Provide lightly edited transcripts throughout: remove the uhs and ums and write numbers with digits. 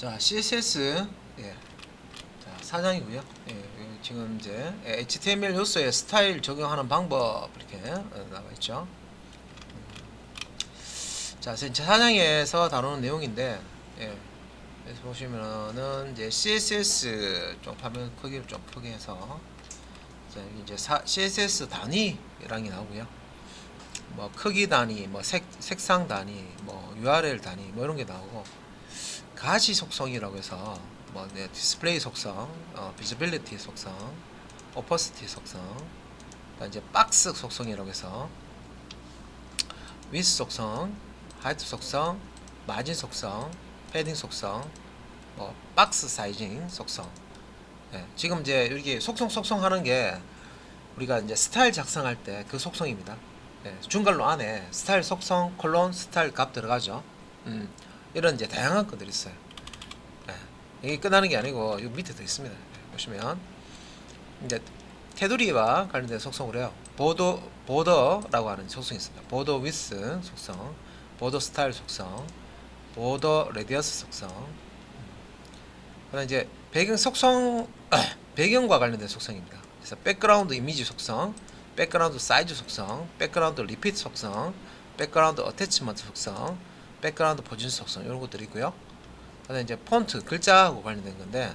자, CSS 예. 자, 사장이고요. 예, 지금 이제 HTML 요소에 스타일 적용하는 방법 이렇게 나와 있죠. 자, 이제 사장에서 다루는 내용인데, 예, 여기서 보시면은 이제 CSS 좀 화면 크기를 좀 크게 해서, 자, 여기 이제 CSS 단위라는 게 나오고요. 뭐 크기 단위, 뭐 색상 단위, 뭐 URL 단위, 뭐 이런 게 나오고, 가시 속성이라고 해서 뭐 디스플레이 속성, 비지빌리티 속성, 오퍼시티 속성, 이제 박스 속성이라고 해서 위스 속성, 하이트 속성, 마진 속성, 패딩 속성, 뭐 박스 사이징 속성. 예, 지금 이제 이렇게 속성 하는 게 우리가 이제 스타일 작성할 때 그 속성입니다. 예, 중괄로 안에 스타일 속성 콜론 스타일 값 들어가죠. 이런 이제 다양한 것들이 있어요. 예, 이게 끝나는 게 아니고 이 밑에 더 있습니다. 예, 보시면 이제 테두리와 관련된 속성을 해요. 보더라고 하는 속성이 있습니다. 보더 위스 속성, 보더 스타일 속성, 보더 레디어스 속성. 그다음 이제 배경 속성 배경과 관련된 속성입니다. 그래서 백그라운드 이미지 속성, 백그라운드 사이즈 속성, 백그라운드 리피트 속성, 백그라운드 어태치먼트 속성, 백그라운드 포지션 속성 이런 것들이 있고요. 그다음 이제 폰트 글자하고 관련된 건데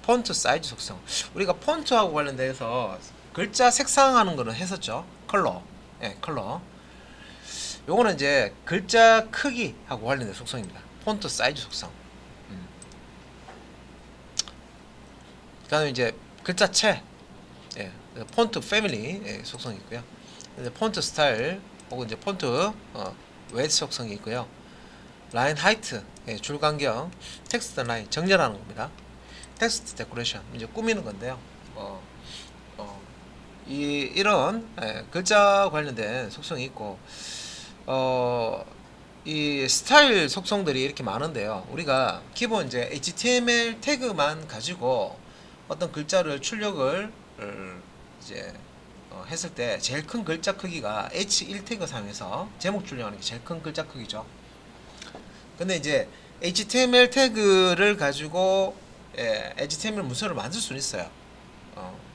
폰트 사이즈 속성. 우리가 폰트하고 관련돼서 글자 색상하는 거는 했었죠. 컬러. 예, 컬러. 요거는 이제 글자 크기하고 관련된 속성입니다. 폰트 사이즈 속성. 그다음에 이제 글자체. 예, 폰트 패밀리 예, 속성이 있고요. 폰트 스타일 혹은 이제 폰트 웨이트 속성이 있고요. 라인 하이트, 예, 줄 간격, 텍스트 라인 정렬하는 겁니다. 텍스트 데코레이션 이제 꾸미는 건데요. 이런 글자 관련된 속성이 있고 이 스타일 속성들이 이렇게 많은데요. 우리가 기본 이제 HTML 태그만 가지고 어떤 글자를 출력을 이제 했을 때 제일 큰 글자 크기가 H1 태그 사용해서 제목 출력하는 게 제일 큰 글자 크기죠. 근데 이제 HTML 태그를 가지고 HTML 문서를 만들 수는 있어요.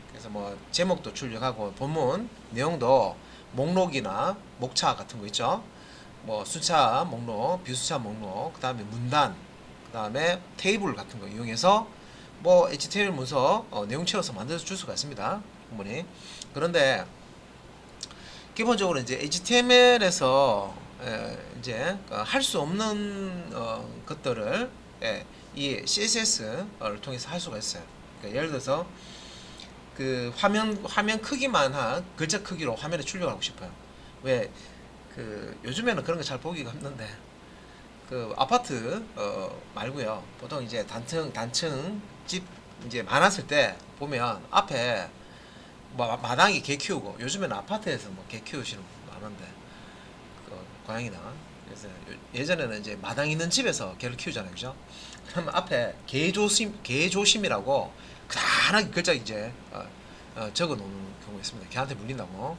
그래서 뭐 제목도 출력하고 본문 내용도 목록이나 목차 같은 거 있죠. 뭐 수차 목록, 비수차 목록, 그 다음에 문단, 그 다음에 테이블 같은 거 이용해서 뭐 HTML 문서 내용 채워서 만들어 줄 수가 있습니다. 충분히. 그런데 기본적으로 이제 HTML에서 이제 할 수 없는 것들을 이 CSS를 통해서 할 수가 있어요. 그러니까 예를 들어서 그 화면 크기만 한 글자 크기로 화면에 출력하고 싶어요. 왜 그 요즘에는 그런 거 잘 보기가 힘든데 그 아파트 말고요. 보통 이제 단층 집 이제 많았을 때 보면 앞에 뭐 마당에 개 키우고 요즘에는 아파트에서 뭐 개 키우시는 분 많은데 그 고양이나 그래서 예전에는 이제 마당 있는 집에서 개를 키우잖아요, 그죠? 그러면 앞에 개 조심이라고 간단하게 글자 이제 적어 놓는 경우가 있습니다. 개한테 물린다고.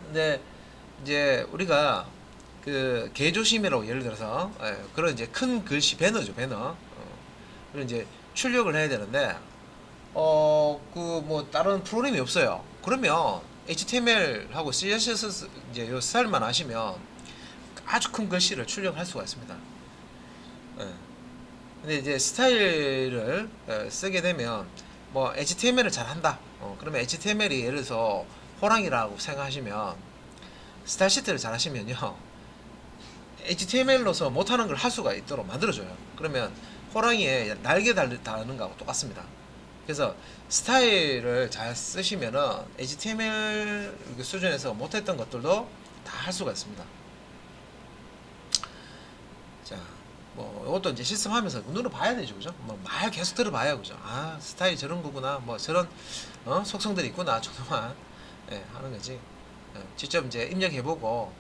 근데 이제 우리가 그 개조심이라고 예를 들어서 그런 이제 큰 글씨 배너죠, 배너. 그리고 이제 출력을 해야 되는데 그 뭐 다른 프로그램이 없어요. 그러면 HTML하고 CSS 이제 요 스타일만 하시면 아주 큰 글씨를 출력할 수가 있습니다. 예. 근데 이제 스타일을 쓰게 되면 뭐 HTML을 잘 한다. 그러면 HTML이 예를 들어서 호랑이라고 생각하시면 스타일 시트를 잘 하시면요. HTML로서 못하는 걸 할 수가 있도록 만들어줘요. 그러면 호랑이에 날개 다는 거하고 똑같습니다. 그래서 스타일을 잘 쓰시면은 HTML 수준에서 못했던 것들도 다 할 수가 있습니다. 자, 뭐 이것도 이제 시스템 하면서 눈으로 봐야 되죠, 그죠? 뭐 말 계속 들어봐야 그죠? 아, 스타일 저런 거구나, 뭐 저런 속성들이 있구나, 저동안 하는 거지. 직접 이제 입력해보고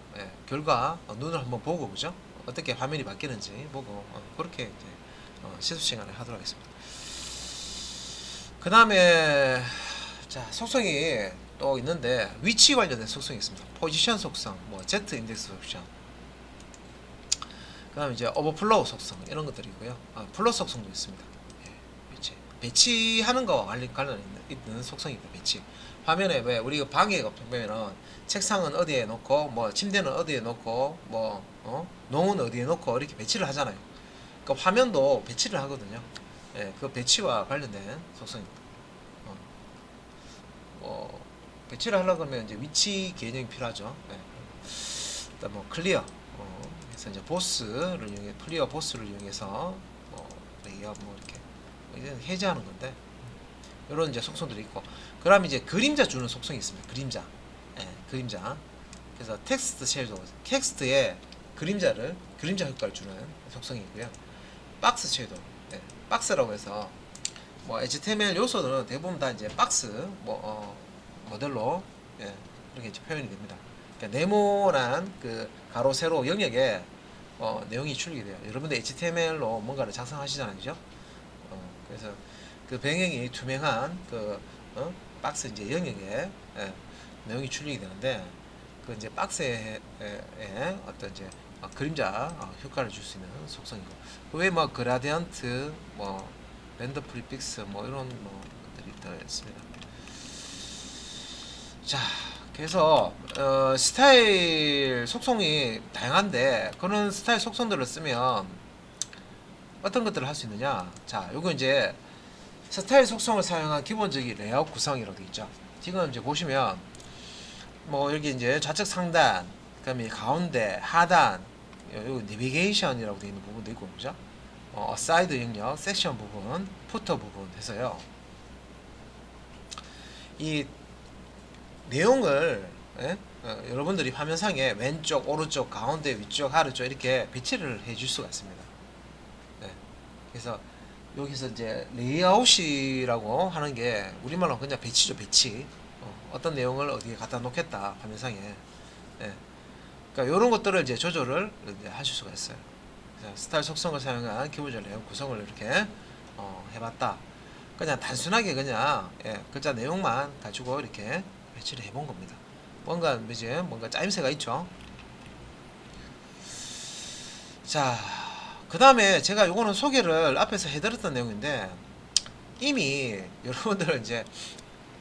결과 눈을 한번 보고 그죠? 어떻게 화면이 바뀌는지 보고 그렇게 이제 시습 시간을 하도록 하겠습니다. 그 다음에 자 속성이 또 있는데 위치 관련된 속성이 있습니다. 포지션 속성, 뭐 Z 인덱스 속성. 그다음 이제 오버플로우 속성 이런 것들이고요. 플로 속성도 있습니다. 예, 배치하는 거와 관련 있는 속성입니다. 배치. 화면에 왜 우리가 방에 보면은 책상은 어디에 놓고 뭐 침대는 어디에 놓고 뭐 농은 어디에 놓고 이렇게 배치를 하잖아요. 그 화면도 배치를 하거든요. 예, 그 배치와 관련된 속성입니다. 어, 배치를 하려고 하면 이제 위치 개념이 필요하죠. 예. 일단 뭐 클리어, 그래서 이제 보스를 이용해 클리어 보스를 이용해서 레이아웃 뭐 이렇게 이제 해제하는 건데 이런 이제 속성들이 있고, 그다음 이제 그림자 주는 속성이 있습니다. 그림자, 예, 그림자. 그래서 텍스트 섀도우, 텍스트에 그림자 효과를 주는 속성이고요. 박스 섀도우, 예, 박스라고 해서 뭐 HTML 요소들은 대부분 다 이제 박스 모델로, 예, 이렇게 이제 표현이 됩니다. 그러니까 네모난 그 가로 세로 영역에 내용이 출력이 돼요. 여러분들 HTML로 뭔가를 작성하시잖아요, 그죠? 그래서 그 배경이 투명한 그 박스 이제 영역에, 예, 내용이 출력이 되는데, 그 이제 박스에 어떤 이제 그림자 효과를 줄 수 있는 속성이고, 그 외에 뭐 그라디언트, 뭐 밴드 프리픽스, 뭐 이런 뭐 것들이 들어 있습니다. 자, 그래서 스타일 속성이 다양한데, 그런 스타일 속성들을 쓰면 어떤 것들을 할 수 있느냐. 자, 요거 이제 스타일 속성을 사용한 기본적인 레이아웃 구성이라고 되어 있죠. 지금 이제 보시면 뭐 여기 이제 좌측 상단, 그다음에 가운데 하단, 여기 내비게이션이라고 되어 있는 부분도 있고, 그죠? 사이드 영역, 섹션 부분, 푸터 부분 해서요. 이 내용을, 예? 여러분들이 화면상에 왼쪽, 오른쪽, 가운데, 위쪽, 아래쪽 이렇게 배치를 해줄 수가 있습니다. 네. 그래서 여기서 이제 레이아웃이라고 하는 게 우리말로 그냥 배치죠, 배치. 어떤 내용을 어디에 갖다 놓겠다, 화면상에. 네. 그러니까 이런 것들을 이제 조절을 이제 하실 수가 있어요. 스타일 속성을 사용한 기본적인 내용 구성을 이렇게 해봤다. 그냥 단순하게 그냥, 예, 글자 내용만 가지고 이렇게 배치를 해본 겁니다. 뭔가 이제 뭔가 짜임새가 있죠. 자, 그 다음에 제가 요거는 소개를 앞에서 해드렸던 내용인데, 이미 여러분들은 이제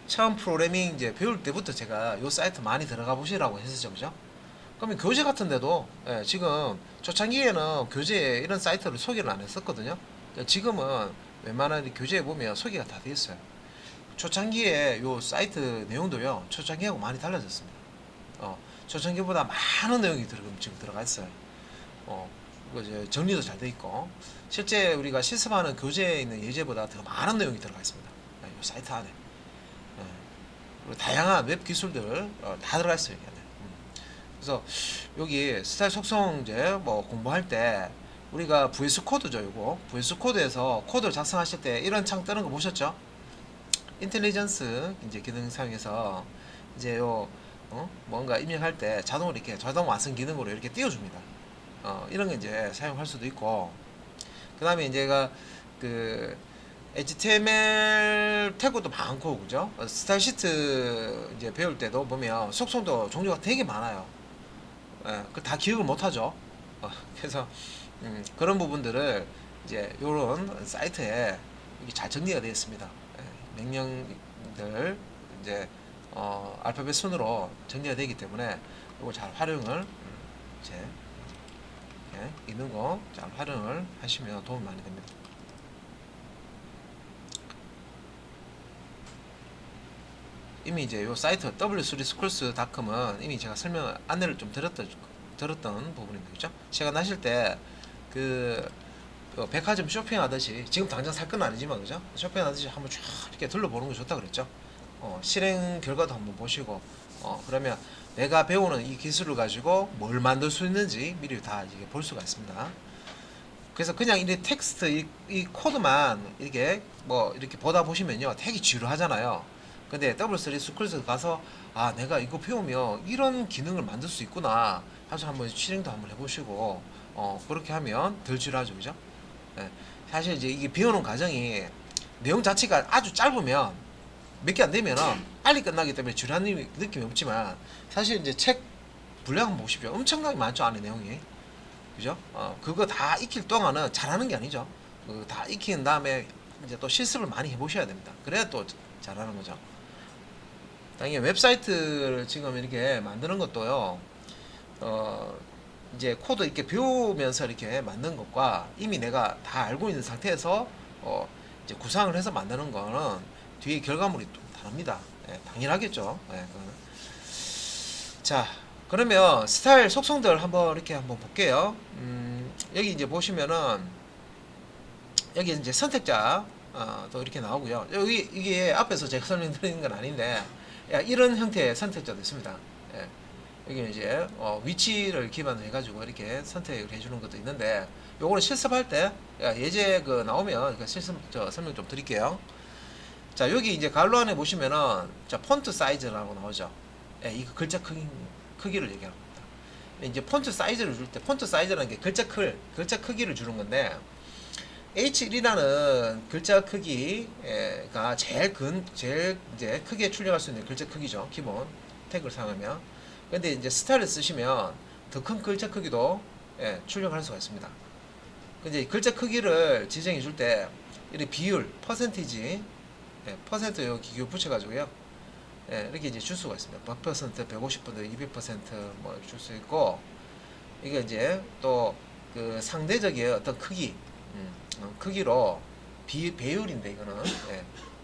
처음 프로그래밍 이제 배울 때부터 제가 요 사이트 많이 들어가 보시라고 했었죠, 그죠? 그러면 교재 같은데도, 예, 지금 초창기에는 교재에 이런 사이트를 소개를 안 했었거든요. 지금은 웬만한 교재에 보면 소개가 다 되어 있어요. 초창기에 요 사이트 내용도요, 초창기하고 많이 달라졌습니다. 초창기보다 많은 내용이 지금 들어가 있어요. 이제 정리도 잘 돼 있고, 실제 우리가 실습하는 교재에 있는 예제보다 더 많은 내용이 들어가 있습니다. 이 사이트 안에. 그리고 다양한 웹 기술들 다 들어가 있어요. 여기 안에. 그래서 여기 스타일 속성 이제 뭐 공부할 때 우리가 VS 코드죠, 이거. VS 코드에서 코드를 작성하실 때 이런 창 뜨는 거 보셨죠? 인텔리전스 이제 기능 사용해서 이제 뭔가 입력할 때 자동으로 이렇게 자동 완성 기능으로 이렇게 띄워줍니다. 이런 거 이제 사용할 수도 있고, 그 다음에 이제가 그 HTML 태그도 많고, 그죠? 스타일 시트 이제 배울 때도 보면 속성도 종류가 되게 많아요. 예, 그 다 기억을 못 하죠. 그래서 그런 부분들을 이제 요런 사이트에 이게 잘 정리가 되어 있습니다. 예, 명령들 이제 알파벳 순으로 정리가 되기 때문에 이걸 잘 활용을 이제, 예, 있는 거 잘 활용을 하시면 도움이 많이 됩니다. 이미 이제 요 사이트 w3schools.com은 이미 제가 설명 안내를 좀 들었던 부분입니다. 그죠? 시간 나실 때 그 백화점 쇼핑하듯이, 지금 당장 살 건 아니지만, 그죠? 쇼핑하듯이 한번 쫙 이렇게 둘러보는 거 좋다 그랬죠? 실행 결과도 한번 보시고, 그러면 내가 배우는 이 기술을 가지고 뭘 만들 수 있는지 미리 다 이게 볼 수가 있습니다. 그래서 그냥 이 텍스트 이 코드만 이렇게 뭐 이렇게 보다 보시면요, 되게 지루하잖아요. 근데 W3 스쿨에서 가서 내가 이거 배우면 이런 기능을 만들 수 있구나 하면서 한번 실행도 한번 해보시고, 그렇게 하면 덜 지루하죠, 그죠? 예, 사실 이제 이게 배우는 과정이 내용 자체가 아주 짧으면 몇 개 안 되면은 빨리 끝나기 때문에 지루한 느낌이 없지만, 사실 이제 책 분량 한번 보십시오. 엄청나게 많죠, 안에 내용이. 그죠? 그거 다 익힐 동안은 잘하는 게 아니죠. 다 익힌 다음에 이제 또 실습을 많이 해보셔야 됩니다. 그래야 또 잘하는 거죠. 당연히 웹사이트를 지금 이렇게 만드는 것도요. 이제 코드 이렇게 배우면서 이렇게 만든 것과 이미 내가 다 알고 있는 상태에서 이제 구상을 해서 만드는 거는 뒤에 결과물이 좀 다릅니다. 예, 당연하겠죠. 예, 자, 그러면 스타일 속성들 한번 볼게요. 여기 이제 보시면은 여기 이제 선택자 또 이렇게 나오고요. 여기 이게 앞에서 제가 설명드리는 건 아닌데 이런 형태의 선택자도 있습니다. 예. 여기 이제 위치를 기반으로 해가지고 이렇게 선택을 해주는 것도 있는데 요거는 실습할 때 예제 나오면 실습 설명 좀 드릴게요. 자, 여기 이제 갈로 안에 보시면은 자, 폰트 사이즈라고 나오죠. 예, 이거 글자 크기를 얘기하는 겁니다. 이제 폰트 사이즈를 줄 때 폰트 사이즈라는 게 글자 크기를 주는 건데 H1이라는 글자 크기가 제일 이제 크게 출력할 수 있는 글자 크기죠. 기본 태그를 사용하면. 근데 이제 스타일을 쓰시면 더 큰 글자 크기도 출력할 수가 있습니다. 근데 글자 크기를 지정해 줄 때 이렇게 비율, 퍼센티지, 퍼센트 요 기교 붙여가지고요. 이렇게 이제 줄 수가 있습니다. 100%, 150%, 200%뭐 줄 수 있고 이게 이제 또 그 상대적인 어떤 크기, 크기로 배율인데 이거는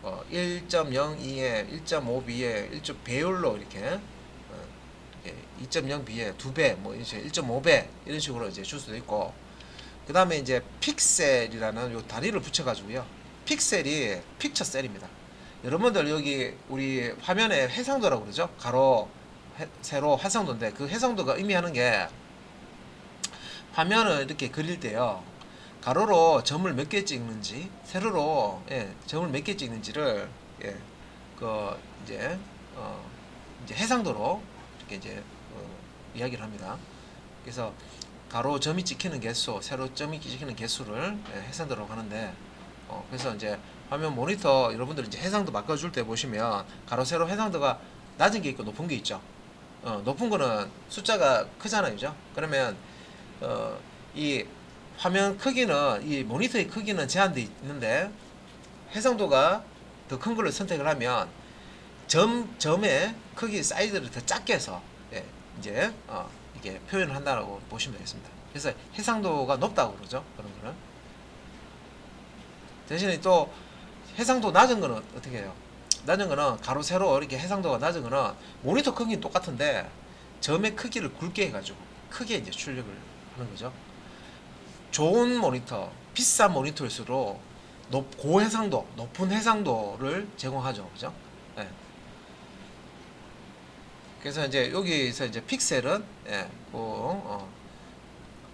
1.02에 1.5b에 1. 배율로 이렇게 2.0b에 2배, 뭐 1.5배 이런 식으로 이제 줄 수도 있고, 그 다음에 이제 픽셀이라는 요 단위를 붙여가지고요. 픽셀이 픽처 셀입니다. 여러분들 여기 우리 화면에 해상도라고 그러죠. 가로, 세로, 해상도인데 그 해상도가 의미하는 게 화면을 이렇게 그릴 때요. 가로로 점을 몇 개 찍는지, 세로로 점을 몇 개 찍는지를 이제 이제 해상도로 이렇게 이제 이야기를 합니다. 그래서 가로 점이 찍히는 개수, 세로 점이 찍히는 개수를 해상도라고 하는데, 그래서 이제 화면 모니터 여러분들 이제 해상도 바꿔줄 때 보시면 가로 세로 해상도가 낮은 게 있고 높은 게 있죠. 높은 거는 숫자가 크잖아요, 그죠? 그러면 이 화면 크기는 이 모니터의 크기는 제한되어 있는데 해상도가 더 큰 걸로 선택을 하면 점의 크기 사이즈를 더 작게 해서 이제 이게 표현을 한다고 보시면 되겠습니다. 그래서 해상도가 높다고 그러죠. 그런 거는. 대신에 또 해상도 낮은 거는 어떻게 해요? 낮은 거는 가로 세로 이렇게 해상도가 낮은 거는 모니터 크기는 똑같은데 점의 크기를 굵게 해가지고 크게 이제 출력을 하는 거죠. 좋은 모니터, 비싼 모니터일수록 고해상도, 높은 해상도를 제공하죠. 그죠? 네. 그래서 이제 여기서 이제 픽셀은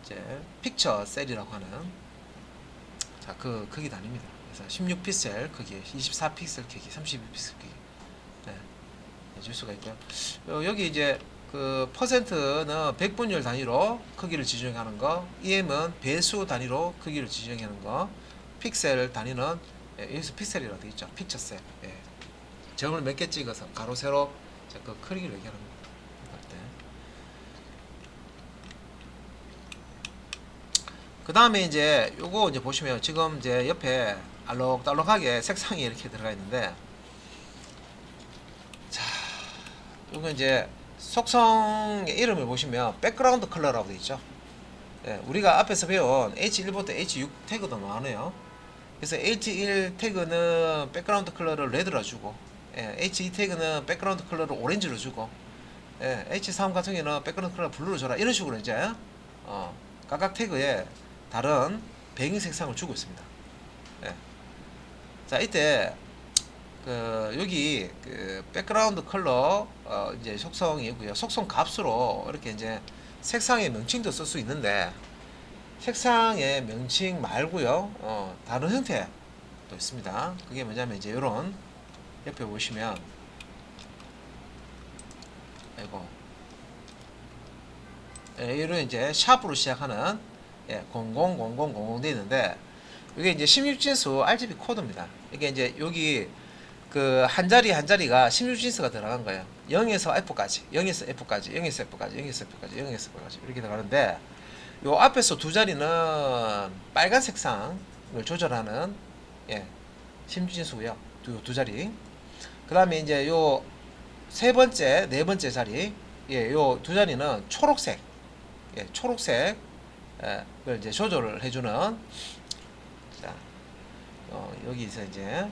이제 픽처 셀이라고 하는 그 크기 단위입니다. 그래서 16픽셀 크기, 24픽셀 크기, 32픽셀 크기 줄 수가 있고요. 여기 이제 그 퍼센트는 백분율 단위로 크기를 지정하는 거, EM은 배수 단위로 크기를 지정하는 거, 픽셀 단위는 여기서 픽셀이라고 되어 있죠. 픽처 셀. 점을 몇 개 찍어서 가로 세로 그 크기를 얘기하는 겁니다. 그 다음에 이제 요거 이제 보시면 지금 이제 옆에 알록달록하게 색상이 이렇게 들어가 있는데, 자, 요거 이제 속성의 이름을 보시면 백그라운드 컬러라고 되어 있죠. 우리가 앞에서 배운 H1부터 H6 태그도 많아요. 그래서 H1 태그는 백그라운드 컬러를 레드로 주고, H2 태그는 백그라운드 컬러를 오렌지로 주고, H3 같은 경우는 백그라운드 컬러 블루로 줘라, 이런 식으로 이제 각각 태그에 다른 배경 색상을 주고 있습니다. 자, 이때 여기 백그라운드 컬러 이제 속성이고요. 속성 값으로 이렇게 이제 색상의 명칭도 쓸 수 있는데, 색상의 명칭 말고요, 다른 형태도 있습니다. 그게 뭐냐면 이제 이런 옆에 보시면 이런 이제 샵으로 시작하는 000000 되어 있는데, 이게 이제 16진수 RGB 코드입니다. 이게 이제 여기 그 한 자리가 16진수가 들어간 거예요. 0에서 F까지, 0에서 F까지, 0에서 F까지, 0에서 F까지, 0에서 F까지 이렇게 들어가는데, 요 앞에서 두 자리는 빨간 색상을 조절하는 예, 심진수고요. 두 자리. 그 다음에 이제 요 세 번째, 네 번째 자리, 예, 요 두 자리는 초록색, 예, 초록색, 예, 을 이제 조절을 해주는, 자, 여기서 이제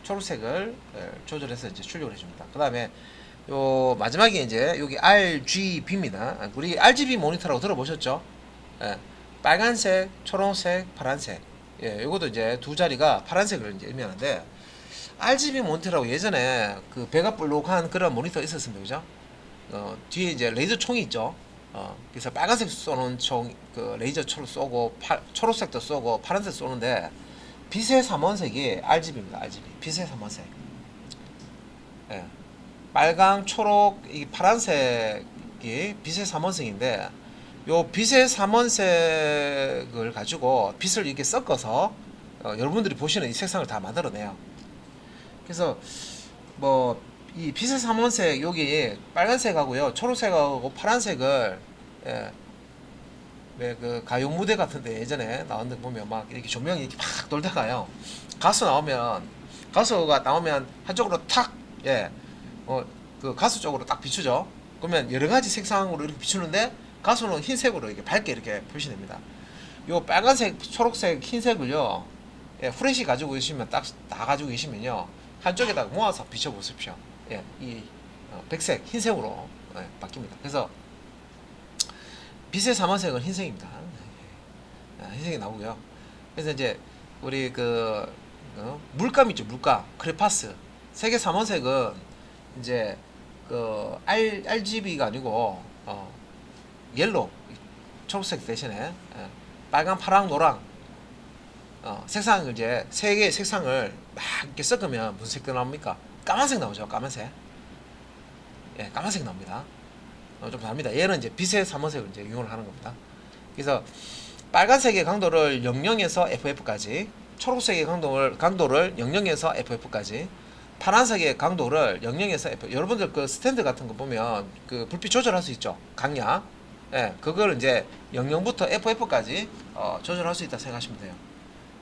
초록색을 조절해서 이제 출력을 해줍니다. 그 다음에 요 마지막에 이제 여기 RGB입니다. 우리 RGB 모니터라고 들어보셨죠? 예, 빨간색, 초록색, 파란색. 예, 요것도 이제 두 자리가 파란색을 이제 의미하는데 RGB 모니터라고 예전에 그 배가 볼록한 그런 모니터 있었습니다. 그죠? 뒤에 이제 레이저 총이 있죠. 그래서 빨간색 쏘는 총, 그 레이저 총을 쏘고 초록색도 쏘고 파란색 쏘는데 빛의 삼원색이 RGB입니다. RGB. 빛의 삼원색. 예. 빨강, 초록, 이 파란색이 빛의 삼원색인데 요 빛의 삼원색을 가지고 빛을 이렇게 섞어서 여러분들이 보시는 이 색상을 다 만들어내요. 그래서 뭐 이 빛의 삼원색 여기 빨간색하고요 초록색하고 파란색을 예, 왜 그 가요 무대 같은데 예전에 나온 데 보면 막 이렇게 조명이 이렇게 막 돌다가요 가수가 나오면 한쪽으로 탁 예, 그 가수 쪽으로 딱 비추죠. 그러면 여러 가지 색상으로 이렇게 비추는데 가수는 흰색으로 이렇게 밝게 이렇게 표시됩니다. 요 빨간색, 초록색, 흰색을요 예, 후레쉬 가지고 계시면 딱 다 가지고 계시면요 한쪽에다가 모아서 비춰보십시오. 예, 이 백색, 흰색으로 예, 바뀝니다. 그래서 빛의 삼원색은 흰색입니다. 흰색이 나오고요. 그래서 이제 우리 그 물감 있죠, 물감, 크레파스. 색의 삼원색은 이제 그 RGB가 아니고 옐로, 초록색 대신에 빨강, 파랑, 노랑 색상을 이제 세 개의 색상을 막 이렇게 섞으면 무슨 색도 나옵니까? 까만색 나오죠. 까만색. 예, 까만색 나옵니다. 좀 다릅니다. 얘는 이제 빛의 삼원색을 이제 이용을 하는 겁니다. 그래서 빨간색의 강도를 00에서 FF까지, 초록색의 강도를 00에서 FF까지, 파란색의 강도를 00에서 F. 여러분들 그 스탠드 같은 거 보면 그 불빛 조절할 수 있죠. 강약. 예, 그걸 이제 00부터 FF까지 조절할 수 있다 생각하시면 돼요.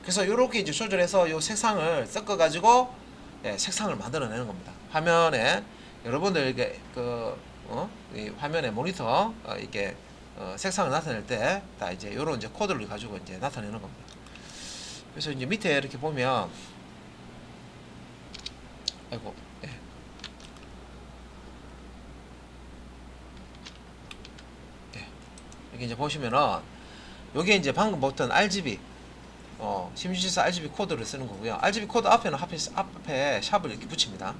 그래서 이렇게 이제 조절해서 이 색상을 섞어 가지고 예, 색상을 만들어내는 겁니다. 화면에 여러분들 이게 이 화면에 모니터 이게 색상을 나타낼 때 다 이제 이런 이제 코드를 가지고 이제 나타내는 겁니다. 그래서 이제 밑에 이렇게 보면 아이고 예. 예. 여기 이제 보시면은 여기 이제 방금 봤던 RGB 심시스 RGB 코드를 쓰는 거고요. RGB 코드 앞에는 앞에 샵을 이렇게 붙입니다.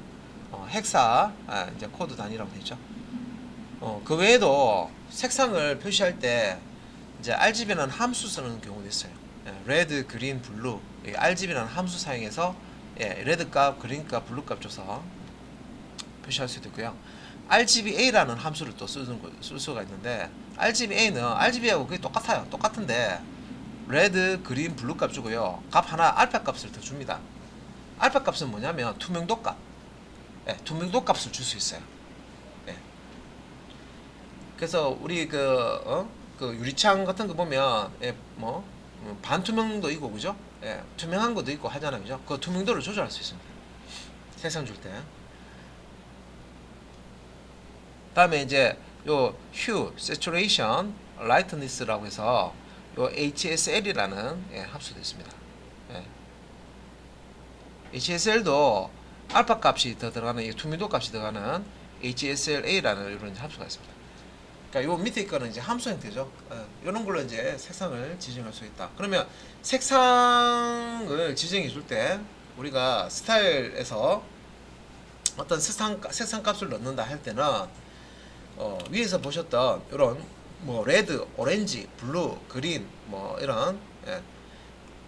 헥사 이제 코드 단위라고 되어 있죠. 그 외에도 색상을 표시할 때 이제 RGB라는 함수 쓰는 경우도 있어요. 예, 레드, 그린, 블루. RGB라는 함수 사용해서 예, 레드 값, 그린 값, 블루 값 줘서 표시할 수도 있고요. RGBA라는 함수를 또 쓸 수가 있는데 RGBA는 RGB하고 그게 똑같아요. 똑같은데 레드, 그린, 블루 값 주고요. 값 하나 알파 값을 더 줍니다. 알파 값은 뭐냐면 투명도 값. 예, 투명도 값을 줄 수 있어요. 예. 그래서 우리 그 유리창 같은 거 보면 예, 뭐 반투명도 있고 그죠? 예, 투명한 것도 있고 하잖아요. 그죠? 그 투명도를 조절할 수 있습니다. 색상 줄 때. 다음에 이제 요 hue, saturation, lightness라고 해서 요 HSL이라는 예, 합수도 있습니다. 예. HSL도 알파 값이 더 들어가는 투명도 값이 들어가는 HSLA라는 이런 합수가 있습니다. 그러니까 요 밑에 거는 이제 함수 형태죠. 이런 걸로 이제 색상을 지정할 수 있다. 그러면 색상을 지정해 줄 때 우리가 스타일에서 어떤 색상 값을 넣는다 할 때는 위에서 보셨던 이런 뭐 레드, 오렌지, 블루, 그린 뭐 이런 예.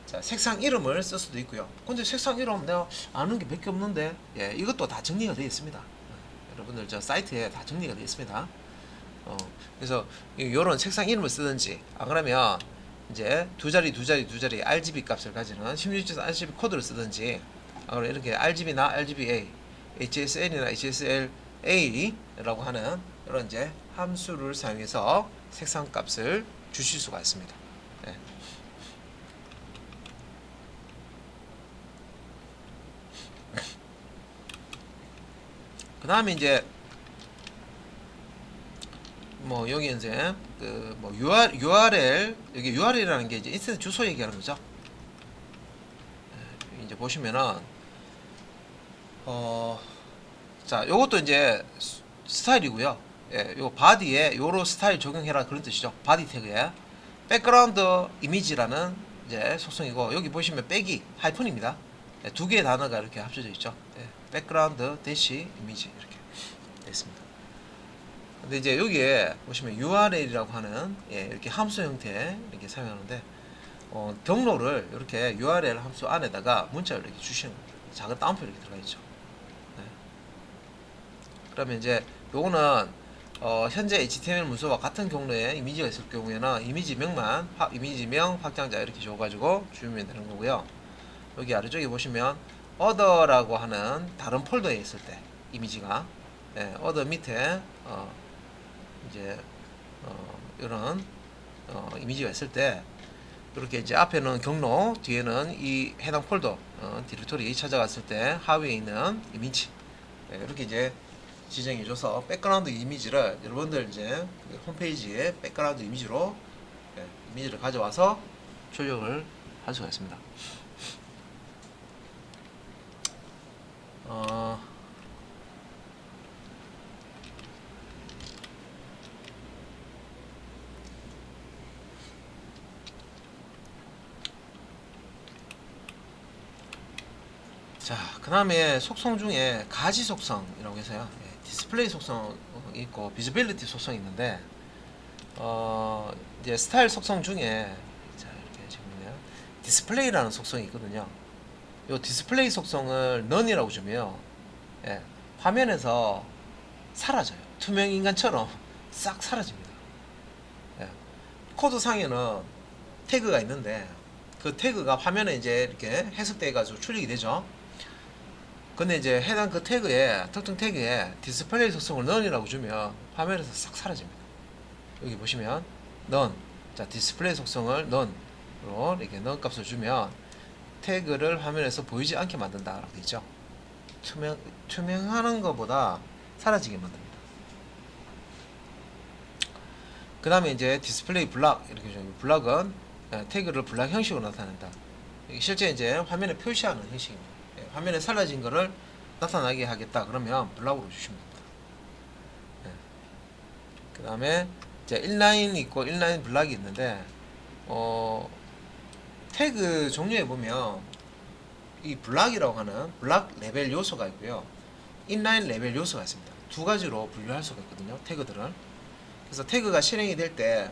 자, 색상 이름을 쓸 수도 있고요. 근데 색상 이름 내가 아는 게 몇 개 없는데 예, 이것도 다 정리가 되어 있습니다. 여러분들 저 사이트에 다 정리가 되어 있습니다. 그래서 이런 색상 이름을 쓰든지 안 그러면 이제 두 자리 RGB 값을 가지는 16자 RGB 코드를 쓰든지 안 그러면 이렇게 RGB나 RGBA, HSL이나 HSLA라고 하는 이런 이제 함수를 사용해서 색상 값을 주실 수가 있습니다. 예. 그 다음에 이제 뭐 여기 이제 그 뭐 URL 여기 URL이라는 게 이제 인터넷 주소 얘기하는 거죠. 예, 이제 보시면은 자 요것도 이제 스타일이고요. 예, 요 바디에 요로 스타일 적용해라 그런 뜻이죠. 바디 태그에 백그라운드 이미지라는 이제 속성이고 여기 보시면 백이 하이픈입니다. 예, 두 개의 단어가 이렇게 합쳐져 있죠. 예, 백그라운드 대시 이미지 이렇게 됐습니다. 근데 이제 여기에 보시면 URL이라고 하는 이렇게 함수 형태 이렇게 사용하는데 경로를 이렇게 URL 함수 안에다가 문자를 이렇게 주시는 거예요. 작은 따옴표 이렇게 들어가 있죠. 네. 그러면 이제 요거는 현재 HTML 문서와 같은 경로에 이미지가 있을 경우에는 이미지명만 이미지명 확장자 이렇게 줘가지고 주면 되는 거고요. 여기 아래쪽에 보시면 other라고 하는 다른 폴더에 있을 때 이미지가 other 밑에 이제 이런 이미지가 있을 때 이렇게 이제 앞에는 경로 뒤에는 이 해당 폴더 디렉토리 찾아갔을 때 하위에 있는 이미지 이렇게 이제 지정해줘서 백그라운드 이미지를 여러분들 이제 홈페이지에 백그라운드 이미지로 이미지를 가져와서 출력을 할 수가 있습니다. 자, 그 다음에 속성 중에 가지 속성이라고 해서요. 디스플레이 속성 있고 비지빌리티 속성이 있는데 이제 스타일 속성 중에 자, 이렇게 지금요. 디스플레이라는 속성이 있거든요. 이 디스플레이 속성을 none이라고 주면 화면에서 사라져요. 투명 인간처럼 싹 사라집니다. 코드 상에는 태그가 있는데 그 태그가 화면에 이제 이렇게 해석돼 가지고 출력이 되죠. 근데 이제 해당 그 태그에 특정 태그에 디스플레이 속성을 none이라고 주면 화면에서 싹 사라집니다. 여기 보시면 none 자 디스플레이 속성을 none로 이렇게 none 값을 주면 태그를 화면에서 보이지 않게 만든다라고 되어 있죠. 투명하는 것보다 사라지게 만듭니다. 그 다음에 이제 디스플레이 블락 이렇게 좀 블락은 태그를 블락 형식으로 나타낸다. 실제 이제 화면에 표시하는 형식입니다. 화면에 사라진 거를 나타나게 하겠다 그러면 블락으로 주시면 됩니다. 그 다음에 이제 인라인 있고 인라인 블락이 있는데 태그 종류에 보면 이 블락이라고 하는 블락 레벨 요소가 있고요. 인라인 레벨 요소가 있습니다. 두 가지로 분류할 수가 있거든요. 태그들을. 그래서 태그가 실행이 될 때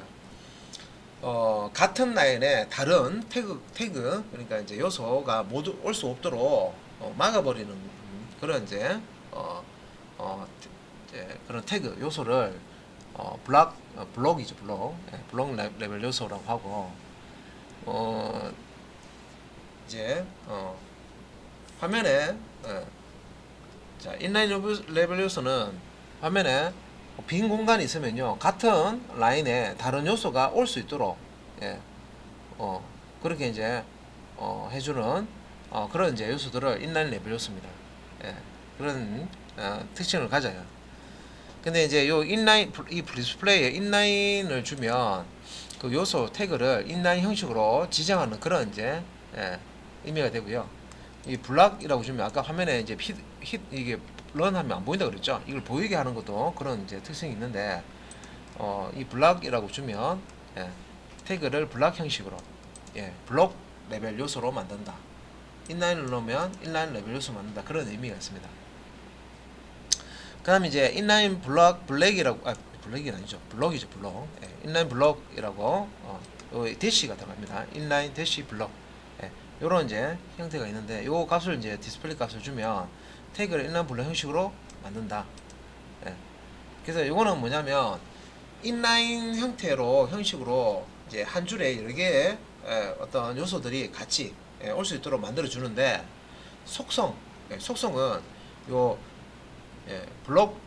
같은 라인에 다른 태그 그러니까 이제 요소가 모두 올 수 없도록 막아버리는 그런 이제 그런 태그 요소를 블록이죠. 블록 레벨 요소라고 하고 이제 화면에 자 인라인 레벨 요소는 화면에 빈 공간이 있으면요 같은 라인에 다른 요소가 올 수 있도록 그렇게 이제 해주는 그런 이제 요소들을 인라인 레벨 요소입니다. 그런 특징을 가져요. 근데 이제 요 인라인 이 디스플레이에 인라인을 주면 그 요소 태그를 인라인 형식으로 지정하는 그런 이제 의미가 되고요. 이 블락이라고 주면 아까 화면에 이제 이게 런하면 안 보인다 그랬죠. 이걸 보이게 하는 것도 그런 이제 특성이 있는데 이 블락이라고 주면 태그를 블락 형식으로 블록 레벨 요소로 만든다. 인라인을 넣으면 인라인 레벨 요소 만든다. 그런 의미가 있습니다. 그 다음에 이제 인라인 블랙이라고 블랙이 아니죠. 블록이죠. 블록. 인라인 블록이라고 대시가 들어갑니다. 인라인 대시 블록. 요런 이제 형태가 있는데 요 값을 이제 디스플레이 값을 주면 태그를 인라인 블록 형식으로 만든다. 그래서 요거는 뭐냐면 인라인 형식으로 이제 한 줄에 여러 개의 어떤 요소들이 같이 올 수 있도록 만들어 주는데 속성은 요 블록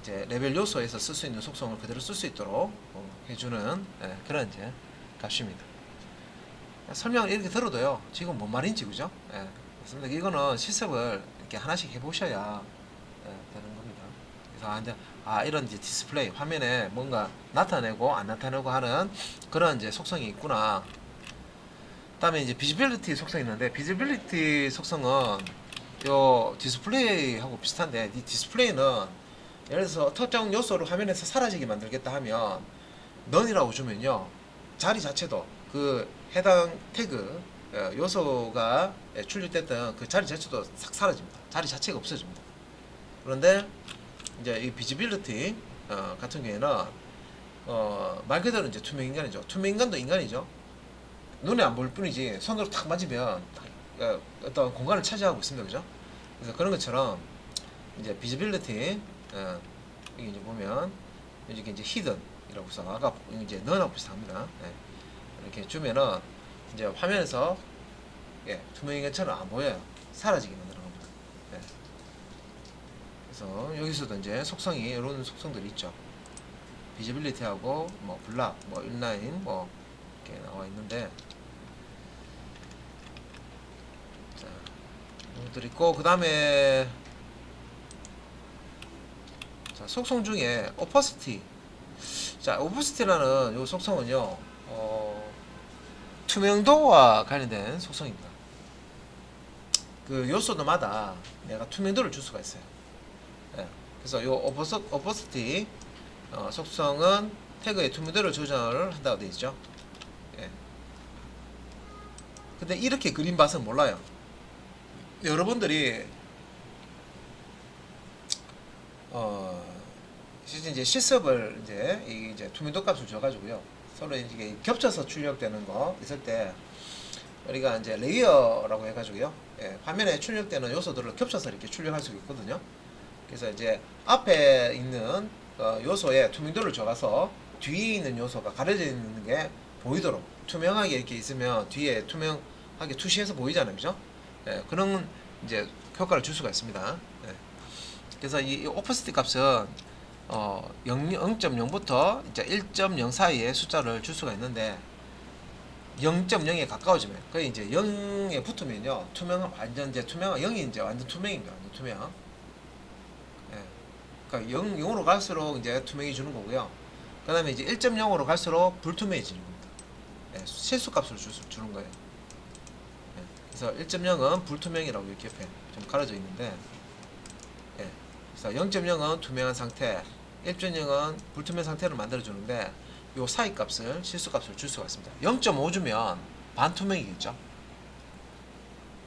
이제 레벨 요소에서 쓸 수 있는 속성을 그대로 쓸 수 있도록 해주는 그런 이제 값입니다. 설명을 이렇게 들어도요 지금 뭔 말인지 그죠? 그렇습니다. 이거는 실습을 이렇게 하나씩 해보셔야 되는 겁니다. 그래서 이런 이제 디스플레이 화면에 뭔가 나타내고 안 나타내고 하는 그런 이제 속성이 있구나. 그다음에 이제 비지빌리티 속성이 있는데, 비지빌리티 속성은 요 디스플레이하고 비슷한데, 이 디스플레이는 예를 들어서 특정 요소를 화면에서 사라지게 만들겠다 하면 none이라고 주면요 자리 자체도 그 해당 태그 요소가 출력됐던 그 자리 자체도 싹 사라집니다. 자리 자체가 없어집니다. 그런데 이제 이 비지빌리티 같은 경우에는 말 그대로 이제 투명 인간이죠. 투명 인간도 인간이죠. 눈에 안 보일 뿐이지 손으로 탁 맞으면 어떤 공간을 차지하고 있습니다. 그죠? 그래서 그런 것처럼 이제 비지빌리티 여기 이제 보면 이렇게 이제 히든이라고 해서 아까 이제 너하고 비슷합니다. 이렇게 주면은 이제 화면에서 투명 인간처럼 안 보여요. 사라지게 만드는 겁니다. 그래서 여기서도 이제 속성이 이런 속성들이 있죠. 비지빌리티하고 뭐 블락, 뭐 인라인 뭐 이렇게 나와 있는데, 자, 이것들 있고 그 다음에 속성 중에 오퍼시티. 자, 오퍼시티라는 이 속성은요 투명도와 관련된 속성입니다. 그 요소들마다 내가 투명도를 줄 수가 있어요. 그래서 이 오퍼시티 속성은 태그의 투명도를 조절을 한다고 되어 있죠. 근데 이렇게 그림 봐서 몰라요. 여러분들이 실제 이제 실습을 이제 투명도 값을 줘가지고요 서로 이게 겹쳐서 출력되는 거 있을 때 우리가 이제 레이어라고 해가지고요 화면에 출력되는 요소들을 겹쳐서 이렇게 출력할 수 있거든요. 그래서 이제 앞에 있는 요소에 투명도를 줘가서 뒤에 있는 요소가 가려져 있는 게 보이도록 투명하게 이렇게 있으면 뒤에 투명하게 투시해서 보이잖아요, 그죠? 그런 이제 효과를 줄 수가 있습니다. 그래서 이 오퍼시티 값은 0.0부터 이제 1.0 사이의 숫자를 줄 수가 있는데 0.0에 가까워지면 거의 이제 0에 붙으면요 투명한 완전 이제 투명한 0이 이제 완전 투명입니다. 완전 투명. 그러니까 0으로 갈수록 이제 투명해지는 거고요. 그 다음에 이제 1.0으로 갈수록 불투명해지는 겁니다. 실수 값을 주는 거예요. 그래서 1.0은 불투명이라고 이렇게 옆에 좀 가려져 있는데, 그래서 0.0은 투명한 상태, 1.0은 불투명 상태를 만들어 주는데 요 사이 값을 실수 값을 줄 수가 있습니다. 0.5 주면 반투명이겠죠.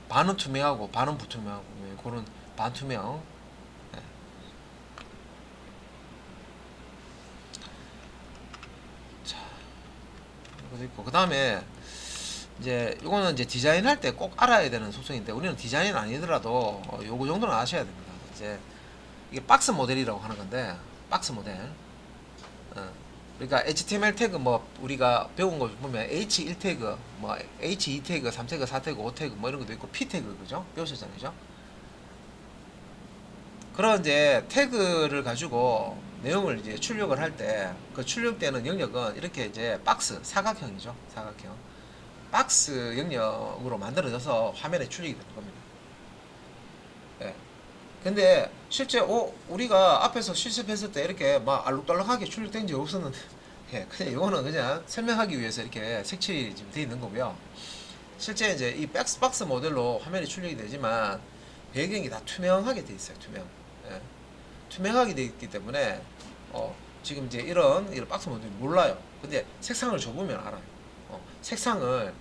반은 투명하고 반은 불투명하고 그런 반투명. 자, 이것도 있고 그 다음에 이제 이거는 이제 디자인할 때 꼭 알아야 되는 속성인데 우리는 디자인 아니더라도 요거 정도는 아셔야 됩니다. 이제 이게 박스 모델이라고 하는 건데, 박스 모델. 그러니까 HTML 태그 뭐 우리가 배운 거 보면 H1 태그, 뭐 H2 태그, 3 태그, 4 태그, 5 태그 뭐 이런 것도 있고 P 태그 그죠? 배우셨잖아요, 그죠? 그런 이제 태그를 가지고 내용을 이제 출력을 할 때 그 출력되는 영역은 이렇게 이제 박스, 사각형이죠, 사각형. 박스 영역으로 만들어져서 화면에 출력이 되는 겁니다. 근데 실제 우리가 앞에서 실습했을 때 이렇게 막 알록달록하게 출력된 적이 없었는데 그냥 이거는 그냥 설명하기 위해서 이렇게 색칠이 지금 되어 있는 거고요. 실제 이제 이 박스 모델로 화면이 출력이 되지만 배경이 다 투명하게 되어 있어요. 투명하게 되어 있기 때문에 지금 이제 이런 박스 모델이 몰라요. 근데 색상을 줘보면 알아요. 색상을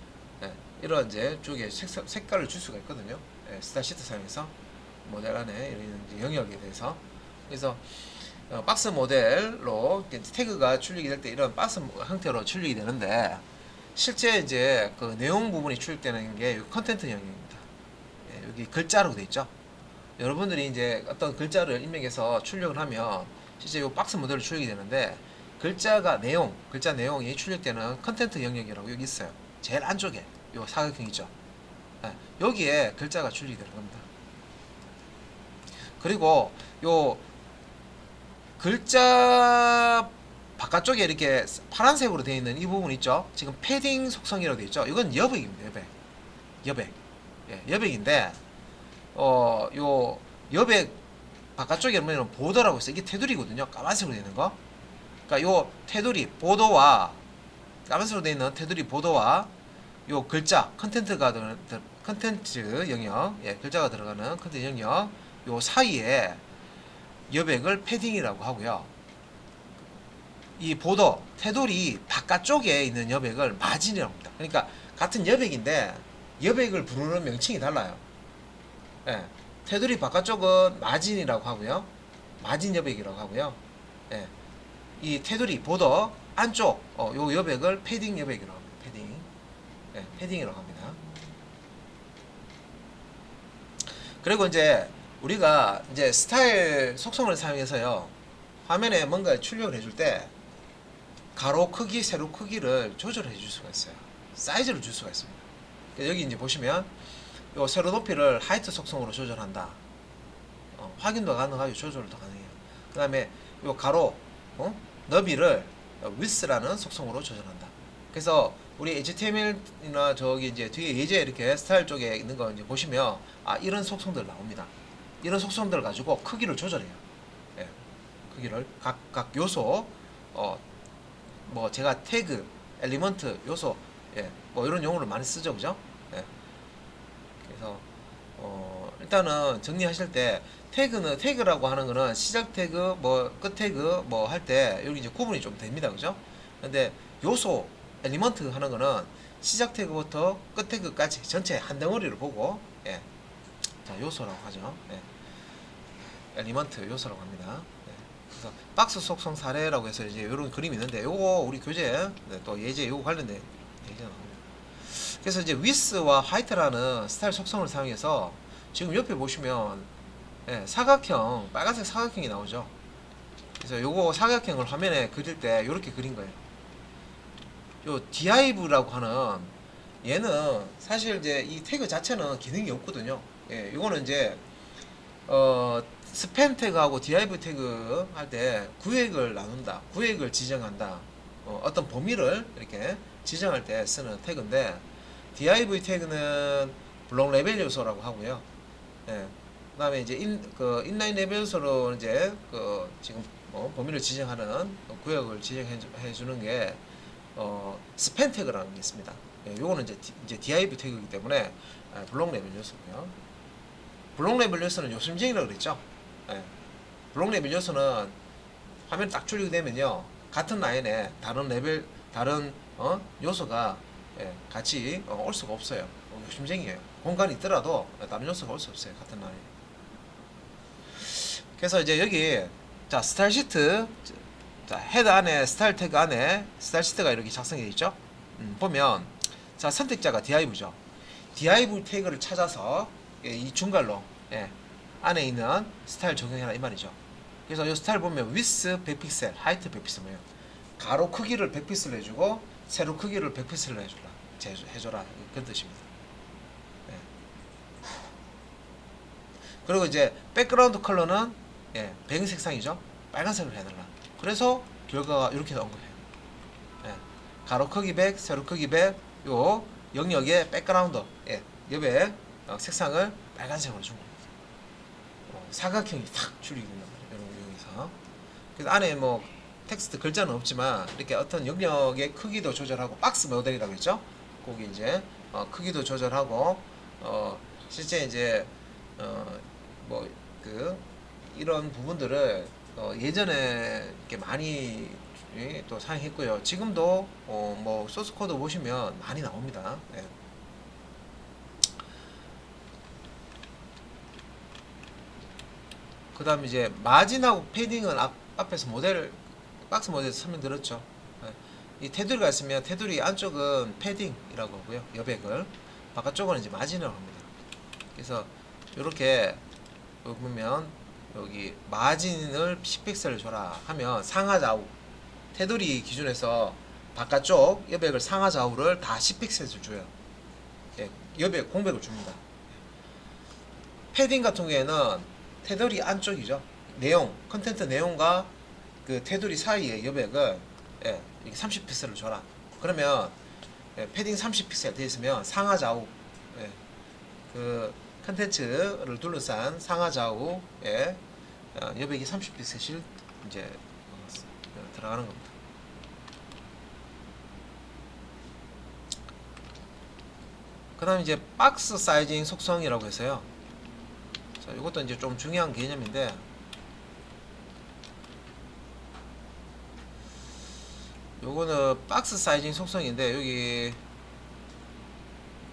이런 이제 쪽에 색깔을 줄 수가 있거든요. 스타시트 사용해서 모델 안에 이런 이제 영역에 대해서. 그래서 박스 모델로 태그가 출력이 될 때 이런 박스 형태로 출력이 되는데, 실제 이제 그 내용 부분이 출력되는 게 컨텐트 영역입니다. 여기 글자로 되어 있죠. 여러분들이 이제 어떤 글자를 입력해서 출력을 하면 실제 이 박스 모델로 출력이 되는데, 글자 내용이 출력되는 컨텐트 영역이라고 여기 있어요. 제일 안쪽에 요 사각형이죠. 여기에 글자가 출력이 되는 겁니다. 그리고 요 글자 바깥쪽에 이렇게 파란색으로 되어 있는 이 부분 있죠. 지금 패딩 속성이라고 되어 있죠. 이건 여백입니다. 여백. 예, 여백인데 요 여백 바깥쪽에 보면 보더라고 있어. 이게 테두리거든요. 까만색으로 되어 있는 거. 그러니까 요 테두리 보더와 까만색으로 되어 있는 테두리 보더와 요 글자 컨텐츠 영역, 예, 글자가 들어가는 컨텐츠 영역 요 사이에 여백을 패딩이라고 하고요. 이 보더 테두리 바깥쪽에 있는 여백을 마진이라고 합니다. 그러니까 같은 여백인데 여백을 부르는 명칭이 달라요. 예, 테두리 바깥쪽은 마진이라고 하고요. 마진 여백이라고 하고요. 예, 이 테두리 보더 안쪽 요 여백을 패딩 여백이라고 합니다. 패딩. 예, 패딩이라고 합니다. 그리고 이제 우리가 이제 스타일 속성을 사용해서요. 화면에 뭔가 출력을 해줄 때 가로 크기, 세로 크기를 조절해 줄 수가 있어요. 사이즈를 줄 수가 있습니다. 여기 이제 보시면 요 세로 높이를 하이트 속성으로 조절한다. 확인도 가능하고 조절도 가능해요. 그 다음에 요 가로 너비를 width라는 속성으로 조절한다. 그래서 우리 HTML이나 저기 이제 뒤에 예제 이렇게 스타일 쪽에 있는 거 이제 보시면 이런 속성들 나옵니다. 이런 속성들을 가지고 크기를 조절해요. 예, 크기를 각 요소 뭐 제가 태그, 엘리먼트, 요소, 예, 뭐 이런 용어를 많이 쓰죠, 그죠? 예. 그래서 일단은 정리하실 때 태그라고 하는 거는 시작 태그, 뭐 끝 태그, 뭐 할 때 여기 이제 구분이 좀 됩니다, 그죠? 근데 요소, 엘리먼트 하는 거는 시작 태그부터 끝 태그까지 전체 한 덩어리를 보고, 예, 자 요소라고 하죠. 예. 엘리먼트 요소라고 합니다. 그래서 박스 속성 사례라고 해서 이제 이런 그림이 있는데 요거 우리 교재 또 예제 요거 관련된 예제 나옵니다. 그래서 이제 위스와 화이트라는 스타일 속성을 사용해서 지금 옆에 보시면 예, 사각형 빨간색 사각형이 나오죠. 그래서 요거 사각형을 화면에 그릴 때 이렇게 그린 거예요. 요 div라고 하는 얘는 사실 이제 이 태그 자체는 기능이 없거든요. 예, 요거는 이제 스팸 태그하고 div 태그 할 때 구획을 나눈다, 구획을 지정한다, 어떤 범위를 이렇게 지정할 때 쓰는 태그인데 div 태그는 블록 레벨 요소라고 하고요. 예, 그다음에 이제 인라인 레벨 요소로 이제 지금 범위를 지정하는 구역을 지정해 주는 게 스팸 태그라는 게 있습니다. 예, 요거는 이제 div 태그이기 때문에 블록 레벨 요소고요. 블록 레벨 요소는 요심쟁이라고 그랬죠. 예. 블록 레벨 요소는 화면 딱 출력이 되면요, 같은 라인에 다른 레벨 다른 요소가 같이 올 수가 없어요. 욕심쟁이에요. 공간이 있더라도 다른 요소가 올 수 없어요. 같은 라인에. 그래서 이제 여기 자 스타일 시트, 자 헤드 안에 스타일 태그 안에 스타일 시트가 이렇게 작성되어 있죠. 보면 자 선택자가 div죠. div 태그를 찾아서 이 중괄로 안에 있는 스타일 적용해라 이 말이죠. 그래서 이 스타일 보면 width 100픽셀, height 100픽셀 뭐예요? 가로 크기를 100픽셀 해주고 세로 크기를 100픽셀 해줘라 그런 뜻입니다. 예. 그리고 이제 백그라운드 컬러는 배경 색상이죠. 빨간색으로 해달라. 그래서 결과가 이렇게 나온 거예요. 예. 가로 크기 100, 세로 크기 100, 요 영역의 백그라운드 옆에 색상을 빨간색으로 준 겁니다. 사각형이 탁 출력이 된단 말이에요. 이런 유형에서. 그래서 안에 뭐 텍스트 글자는 없지만 이렇게 어떤 영역의 크기도 조절하고 박스 모델이라고 했죠. 거기 이제 크기도 조절하고 실제 이제 뭐 이런 부분들을 예전에 이렇게 많이 또 사용했고요. 지금도 뭐 소스 코드 보시면 많이 나옵니다. 예. 그 다음에 이제 마진하고 패딩은 앞에서 박스 모델에서 설명드렸죠. 이 테두리가 있으면 테두리 안쪽은 패딩이라고 하고요. 여백을 바깥쪽은 이제 마진이라고 합니다. 그래서 이렇게 여기 보면 여기 마진을 10픽셀을 줘라 하면 상하 좌우 테두리 기준에서 바깥쪽 여백을 상하 좌우를 다 10픽셀을 줘요. 여백 공백을 줍니다. 패딩 같은 경우에는 테두리 안쪽이죠. 내용, 컨텐트 내용과 그 테두리 사이의 여백을 예, 이렇게 30픽셀을 줘라. 그러면 예, 패딩 30픽셀 되어 있으면 상하 좌우 예, 그 컨텐츠를 둘러싼 상하 좌우에 여백이 30픽셀씩 이제 들어가는 겁니다. 그 다음에 이제 박스 사이징 속성이라고 해서요. 자, 이것도 이제 좀 중요한 개념인데, 요거는 박스 사이징 속성인데, 여기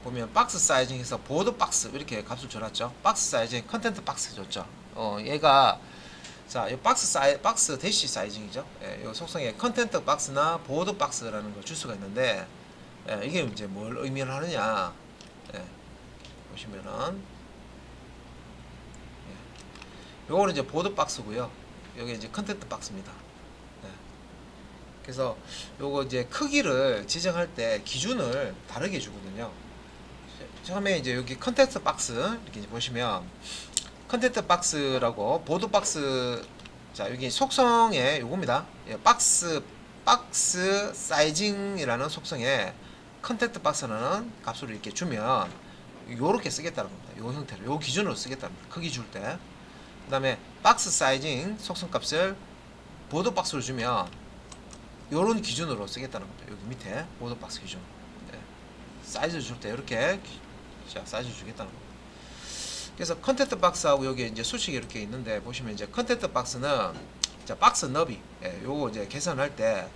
보면 박스 사이징에서 보드 박스 이렇게 값을 줘놨죠. 박스 사이징 컨텐트 박스 줬죠. 얘가 자, 이 박스 대시 사이징이죠. 예, 이 속성에 컨텐트 박스나 보드 박스라는 걸 줄 수가 있는데, 예, 이게 이제 뭘 의미를 하느냐. 예, 보시면은 요거는 이제 보드 박스고요. 여기 이제 컨텐트 박스입니다. 네. 그래서 요거 이제 크기를 지정할 때 기준을 다르게 주거든요. 처음에 이제 여기 컨텐트 박스 이렇게 이제 보시면 컨텐트 박스라고 보드 박스, 자 여기 속성에 요겁니다. 예, 박스 사이징이라는 속성에 컨텐트 박스라는 값으로 이렇게 주면 요렇게 쓰겠다는 겁니다. 요 형태로 요 기준으로 쓰겠다는 겁니다. 크기 줄 때. 그 다음에 박스 사이징 속성값을 보드 박스로 주면 요런 기준으로 쓰겠다는 겁니다. 여기 밑에 보드 박스 기준. 네. 사이즈 줄 때 이렇게 자 사이즈 주겠다는 겁니다. 그래서 컨텐트 박스하고 여기 이제 수식이 이렇게 있는데, 보시면 이제 컨텐트 박스는 자 박스 너비, 예, 요거 이제 계산할 때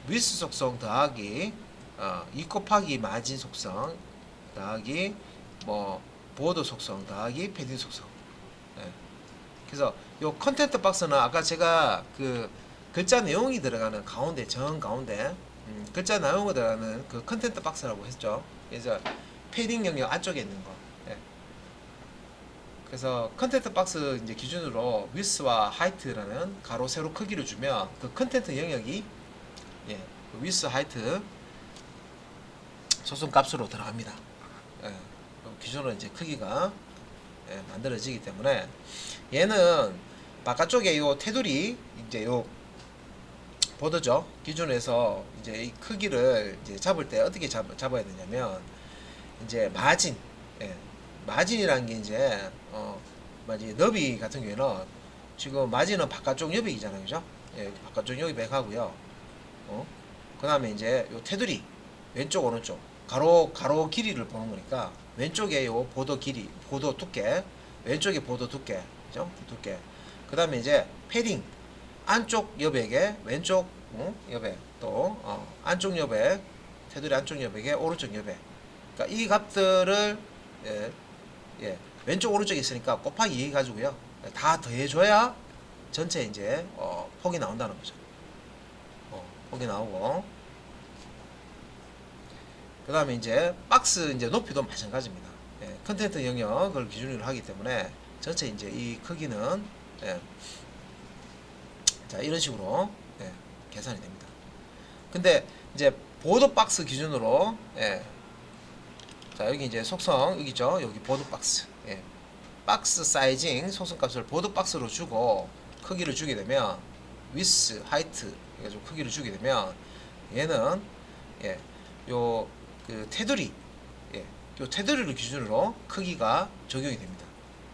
위스 속성 더하기 2 곱하기 마진 속성 더하기 뭐 보드 속성 더하기 패딩 속성. 예. 그래서 요 컨텐트 박스는 아까 제가 그 글자 내용이 들어가는 가운데 정 가운데 글자 내용이 들어가는 그 컨텐트 박스라고 했죠. 그래서 패딩 영역 안쪽에 있는 거. 예. 그래서 컨텐트 박스 이제 기준으로 위스와 하이트라는 가로 세로 크기를 주면 그 컨텐트 영역이 예, 그 위스 하이트 소송 값으로 들어갑니다. 예. 기준으로 이제 크기가 예, 만들어지기 때문에 얘는 바깥쪽에 요 테두리 이제 요 보드죠 기준에서 이제 이 크기를 이제 잡을 때 어떻게 잡아야 되냐면 이제 마진, 예, 마진이라는 게 이제 마진 너비 같은 경우에는 지금 마진은 바깥쪽 여백이잖아요, 그죠? 예, 바깥쪽 여백하고요. 그 다음에 이제 요 테두리 왼쪽 오른쪽 가로 길이를 보는 거니까 왼쪽에 요 보도 길이, 보도 두께, 왼쪽에 보도 두께, 그죠? 두께. 그 다음에 이제 패딩 안쪽 여백에 왼쪽 여백, 또 안쪽 여백, 테두리 안쪽 여백에 오른쪽 여백. 그러니까 이 값들을 예, 왼쪽 오른쪽에 있으니까 곱하기 2 가지고요. 다 더해줘야 전체 이제 폭이 나온다는 거죠. 폭이 나오고. 그 다음에 이제 박스 이제 높이도 마찬가지입니다. 예, 컨텐트 영역을 기준으로 하기 때문에 전체 이제 이 크기는 예, 자 이런 식으로 예, 계산이 됩니다. 근데 이제 보드 박스 기준으로 예, 자 여기 이제 속성 여기 있죠. 여기 보드 박스, 예, 박스 사이징 속성값을 보드 박스로 주고 크기를 주게 되면 위스 하이트 해가지고 크기를 주게 되면 얘는 예, 요 그 테두리, 예, 요 테두리를 기준으로 크기가 적용이 됩니다.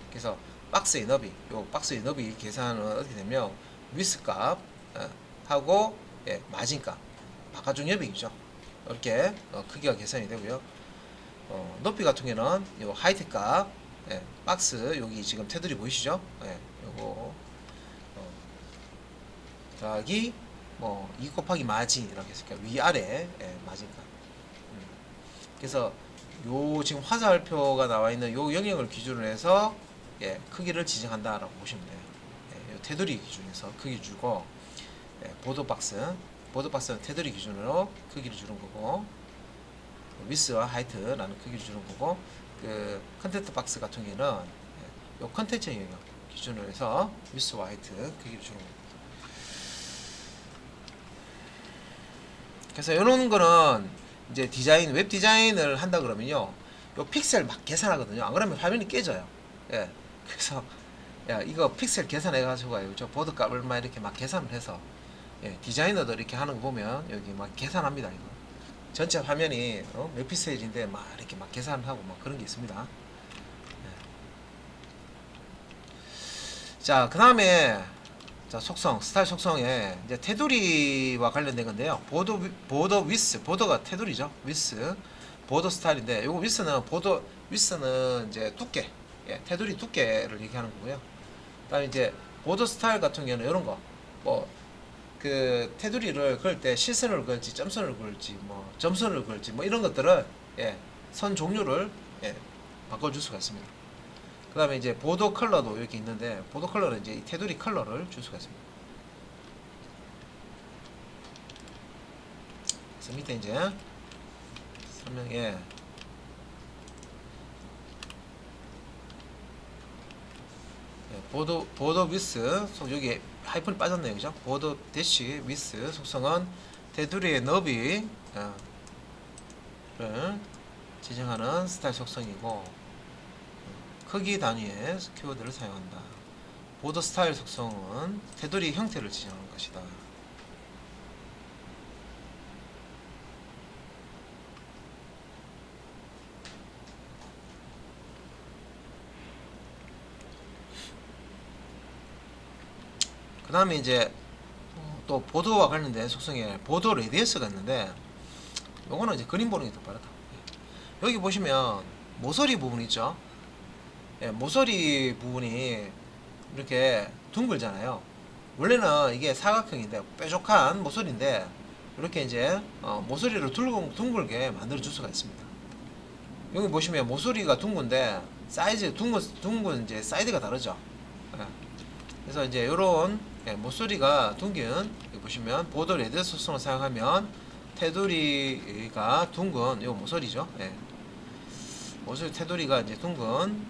그래서 박스의 너비, 요 박스의 너비 계산은 어떻게 되면 위스 값 하고 예, 마진 값, 바깥쪽 여백이죠. 이렇게 크기가 계산이 되고요. 높이 같은 경우는 요 하이트 값, 예, 박스 여기 지금 테두리 보이시죠? 예, 요거 더하기 뭐 2 곱하기 마진이라고 했으니까 위아래 예, 마진 값. 그래서 요 지금 화살표가 나와 있는 요 영역을 기준으로 해서 예, 크기를 지정한다라고 보시면 돼요. 예, 요 테두리 기준에서 크기 주고 예, 보드 박스는 테두리 기준으로 크기를 주는 거고 위스와 하이트라는 크기를 주는 거고 그 컨텐트 박스 같은 경우에는 예, 요 컨텐츠 영역 기준으로 해서 위스와 하이트 크기를 주는 거고. 그래서 이런 거는 이제 디자인, 웹 디자인을 한다 그러면요, 요 픽셀 막 계산하거든요. 안 그러면 화면이 깨져요. 예. 그래서 야 이거 픽셀 계산해가지고 저 보드 값을 막 이렇게 막 계산을 해서 예, 디자이너들 이렇게 하는 거 보면 여기 막 계산합니다. 이거 전체 화면이 몇 픽셀인데 막 이렇게 막 계산하고 막 그런 게 있습니다. 자, 그 다음에 자, 속성, 스타일 속성에 이제 테두리와 관련된 건데요. 보더 위스, 보더가 테두리죠. 위스, 보더 스타일인데, 요거 위스는 위스는 이제 두께, 예, 테두리 두께를 얘기하는 거고요. 그다음에 이제 보더 스타일 같은 경우는 이런 거, 뭐 그 테두리를 그을 때 실선을 그을지, 점선을 그을지, 뭐 점선을 그을지, 뭐 이런 것들을 예, 선 종류를 예, 바꿔줄 수가 있습니다. 그 다음에 이제 보더 컬러도 이렇게 있는데 보더 컬러는 이제 이 테두리 컬러를 줄 수가 있습니다. 그래서 밑에 이제 설명에 보더 위스 여기 하이픈이 빠졌네요. 그죠? 보더 대시 위스 속성은 테두리의 너비를 지정하는 스타일 속성이고 크기 단위의 키워드를 사용한다. 보더 스타일 속성은 테두리 형태를 지정하는 것이다. 그 다음에 이제 또 보드와 관련된 속성에 보드 레디어스가 있는데 요거는 이제 그림 보는 게 더 빠르다. 여기 보시면 모서리 부분 있죠. 예, 모서리 부분이 이렇게 둥글잖아요. 원래는 이게 사각형인데 뾰족한 모서리인데 이렇게 이제 모서리를 둥글게 만들어 줄 수가 있습니다. 여기 보시면 모서리가 둥근데 사이즈 둥근 이제 사이드가 다르죠. 예. 그래서 이제 이런 모서리가 둥근 여기 보시면 보더 레드 속성을 사용하면 테두리가 둥근 요 모서리죠. 예. 모서리 테두리가 이제 둥근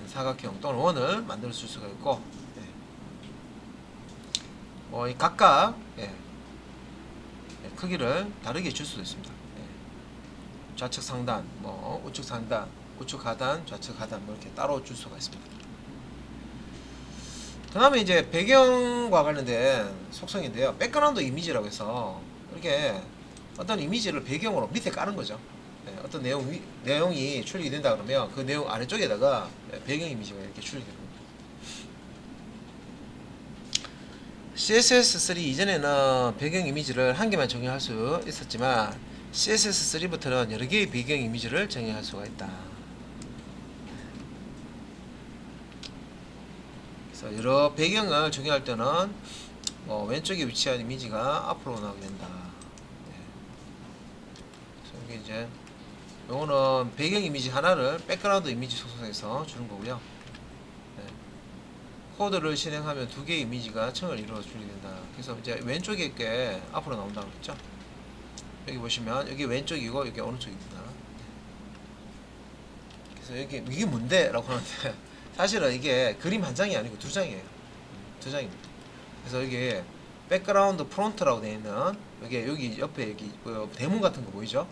사각형 또는 원을 만들 수가 있고 이 각각 크기를 다르게 줄 수도 있습니다. 좌측 상단, 뭐 우측 상단, 우측 하단, 좌측 하단 뭐 이렇게 따로 줄 수가 있습니다. 그 다음에 이제 배경과 관련된 속성인데요. 백그라운드 이미지라고 해서 이렇게 어떤 이미지를 배경으로 밑에 까는 거죠. 어떤 내용이 출력이 된다 그러면 그 내용 아래쪽에다가 배경 이미지가 이렇게 출력이 됩니다. CSS3 이전에는 배경 이미지를 한 개만 정의할 수 있었지만 CSS3부터는 여러 개의 배경 이미지를 정의할 수가 있다. 그래서 여러 배경을 정의할 때는 왼쪽에 위치한 이미지가 앞으로 나오게 된다. 그래서 이게 이제 요거는 배경 이미지 하나를 백그라운드 이미지 속성에서 주는 거고요. 코드를 실행하면 두 개의 이미지가 층을 이루어 주게 된다. 그래서 이제 왼쪽에 게 앞으로 나온다고 했죠. 여기 보시면 여기 왼쪽이고 여기 오른쪽입니다. 그래서 여기 이게 뭔데? 라고 하는데 사실은 이게 그림 한 장이 아니고 두 장이에요. 두 장입니다. 그래서 여기 백그라운드 프론트라고 되어 있는 여기 옆에 여기 대문 같은 거 보이죠?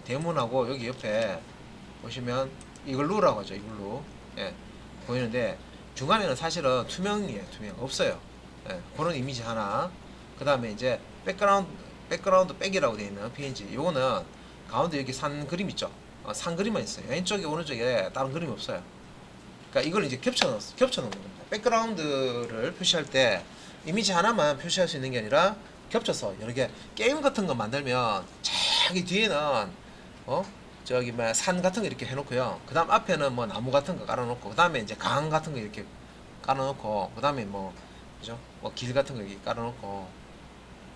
대문하고 여기 옆에 보시면 이글루라고 하죠. 이글루. 예, 보이는데 중간에는 사실은 투명이에요. 투명 없어요. 예, 그런 이미지 하나. 그 다음에 이제 백그라운드 백이라고 되어 있는 PNG. 요거는 가운데 여기 산 그림 있죠. 산 그림만 있어요. 왼쪽에 오른쪽에 다른 그림이 없어요. 그러니까 이걸 이제 겹쳐 놓는 겁니다. 백그라운드를 표시할 때 이미지 하나만 표시할 수 있는 게 아니라 겹쳐서 여러 개 게임 같은 거 만들면 저기 뒤에는 저기 뭐 산 같은 거 이렇게 해놓고요. 그 다음 앞에는 뭐 나무 같은 거 깔아놓고 그 다음에 이제 강 같은 거 이렇게 깔아놓고 그 다음에 뭐 그죠? 뭐 길 같은 거 이렇게 깔아놓고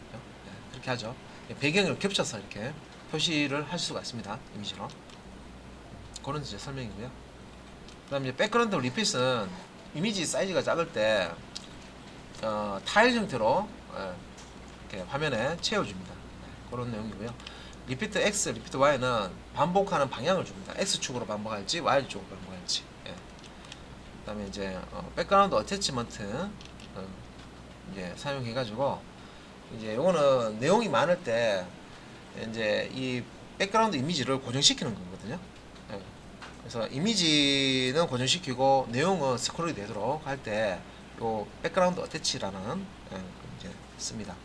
그죠? 네, 그렇게 하죠. 배경을 겹쳐서 이렇게 표시를 할 수가 있습니다. 이미지로. 그런 이제 설명이고요. 그 다음에 이제 백그라운드 리핏은 이미지 사이즈가 작을 때 타일 형태로 이렇게 화면에 채워줍니다. 그런 내용이고요. 리피트 X, 리피트 Y는 반복하는 방향을 줍니다. X축으로 반복할지 Y축으로 반복할지. 그 다음에 이제 백그라운드 어태치먼트 이제 사용해가지고 이제 요거는 내용이 많을 때 이제 이 백그라운드 이미지를 고정시키는 거거든요. 그래서 이미지는 고정시키고 내용은 스크롤이 되도록 할 때 요 백그라운드 어태치라는 이제 씁니다.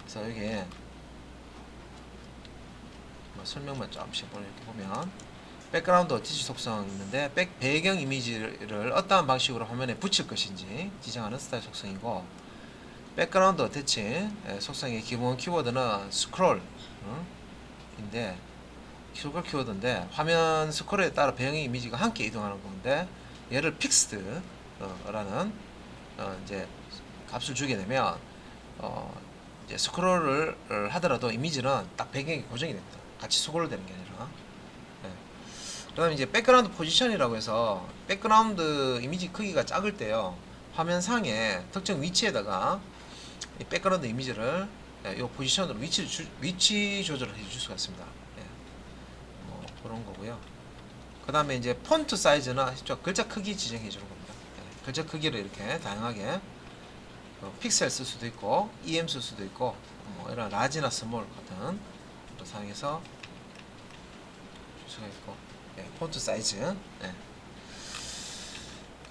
그래서 여기에 뭐 설명만 조금씩 이렇게 보면 백그라운드 어태치 속성이 있는데 배경 이미지를 어떠한 방식으로 화면에 붙일 것인지 지정하는 스타일 속성이고, 백그라운드 어태치 속성의 기본 키워드는 스크롤 인데, 스크롤 키워드인데 화면 스크롤에 따라 배경 이미지가 함께 이동하는 건데, 얘를 픽스드 라는 이제 값을 주게 되면 이제 스크롤을 하더라도 이미지는 딱 배경이 고정이 됩니다. 같이 스크롤 되는 게 아니라. 그 다음에 이제 백그라운드 포지션이라고 해서 백그라운드 이미지 크기가 작을 때요, 화면 상에 특정 위치에다가 이 백그라운드 이미지를 이 포지션으로 위치 조절을 해줄 수가 있습니다. 뭐 그런 거고요. 그 다음에 이제 폰트 사이즈나 글자 크기 지정해 주는 겁니다. 글자 크기를 이렇게 다양하게 픽셀 쓸 수도 있고 EM 쓸 수도 있고 뭐 이런 라지나 스몰 같은 사용해서 줄 수가 있고, 폰트 사이즈.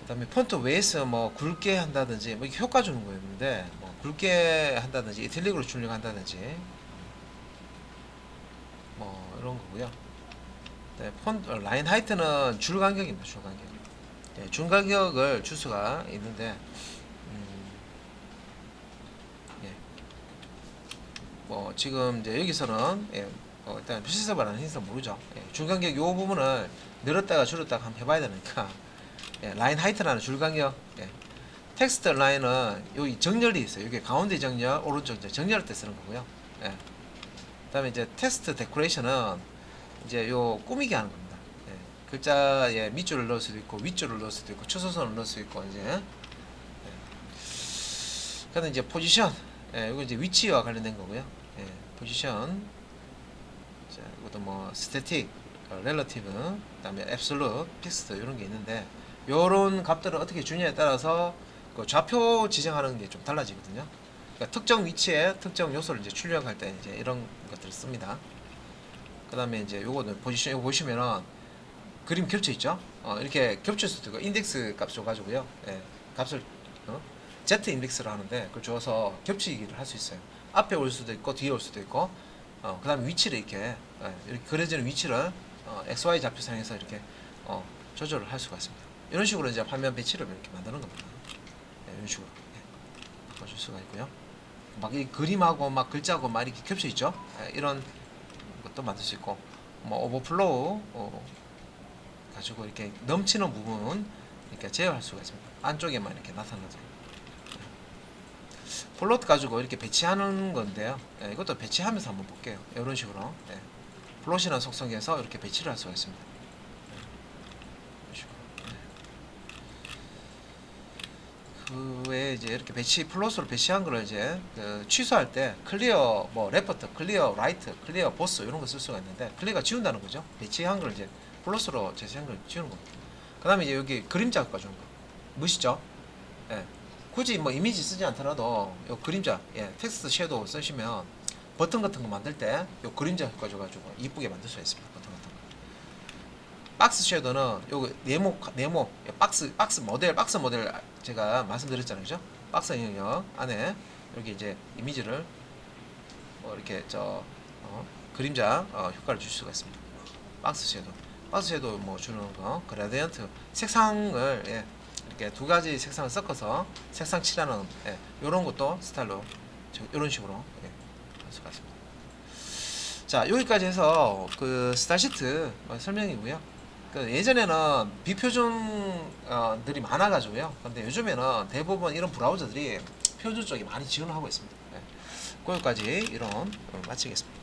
그 다음에 폰트 외에서 뭐 굵게 한다든지 뭐 이렇게 효과 주는 거였는데, 뭐 굵게 한다든지 이탈릭으로 출력한다든지 뭐 이런 거고요. 라인 하이트는 줄 간격입니다. 줄 간격. 줄 간격을 줄 수가 있는데, 뭐 지금 이제 여기서는 일단 표시서버라는 힌트를 모르죠. 줄 간격 요 부분을 늘었다가 줄였다가 한번 해봐야 되니까, 라인 하이트라는 줄 간격. 텍스트 라인은 여기 정렬이 있어요. 여기 가운데 정렬, 오른쪽 정렬할 때 쓰는 거고요. 그다음에 이제 텍스트 데코레이션은 이제 요 꾸미게 하는 겁니다. 글자에 밑줄을 넣을 수도 있고 윗줄을 넣을 수도 있고 추소선을 넣을 수 있고 이제. 그다음에 이제 포지션, 이거 이제 위치와 관련된 거고요. 포지션, 자, 이것도 뭐 스태틱, 렐러티브, 그다음에 앱솔루트, 픽스드 이런 게 있는데, 요런 값들을 어떻게 주냐에 따라서 그 좌표 지정하는 게 좀 달라지거든요. 그러니까 특정 위치에 특정 요소를 이제 출력할 때 이제 이런 것들을 씁니다. 그다음에 이제 요거는 포지션, 이거 보시면은 그림 겹쳐 있죠. 이렇게 겹칠 수도 있고 인덱스 값 줘가지고요. 값을 Z 인덱스를 하는데 그걸 줘서 겹치기를 할 수 있어요. 앞에 올 수도 있고 뒤에 올 수도 있고, 그 다음에 위치를 이렇게 그려지는 위치를 XY 좌표 상에서 이렇게 조절을 할 수가 있습니다. 이런 식으로 이제 화면 배치를 이렇게 만드는 겁니다. 이런 식으로 바꿔줄 수가 있고요. 막 이 그림하고 막 글자하고 막 이렇게 겹쳐 있죠. 이런 것도 만들 수 있고, 뭐 오버플로우 가지고 이렇게 넘치는 부분 이렇게 제어할 수가 있습니다. 안쪽에만 이렇게 나타나죠. 플롯 가지고 이렇게 배치하는 건데요. 이것도 배치하면서 한번 볼게요. 이런 식으로 플롯이라는 속성에서 이렇게 배치를 할 수가 있습니다. 이런 식으로. 그 외에 이제 이렇게 플롯으로 배치한 거를 이제 취소할 때 클리어 뭐 레퍼트, 클리어 라이트, 클리어 보스 이런 거 쓸 수가 있는데, 클리어가 지운다는 거죠. 배치한 걸 이제 플롯으로 제시한 걸 지우는 겁니다. 그 다음에 이제 여기 그림자 가져온 거 무시죠? 굳이 뭐 이미지 쓰지 않더라도 요 그림자, 텍스트 섀도우 쓰시면 버튼 같은 거 만들 때 요 그림자 효과 줘가지고 이쁘게 만들 수가 있습니다. 버튼 같은 거. 박스 섀도우는 요 네모 박스 모델 제가 말씀드렸잖아요, 그죠? 박스 영역 안에 여기 이제 이미지를 뭐 이렇게 그림자 효과를 줄 수가 있습니다. 박스 섀도우 뭐 주는 거, 그라디언트 색상을 이렇게 두 가지 색상을 섞어서 색상 칠하는 이런 것도 스타일로 이런 식으로 할 수가 있습니다. 자, 여기까지 해서 그 스타일시트 설명이고요. 그 예전에는 비표준들이 많아가지고요. 근데 요즘에는 대부분 이런 브라우저들이 표준 쪽에 많이 지원을 하고 있습니다. 거기까지 이론 마치겠습니다.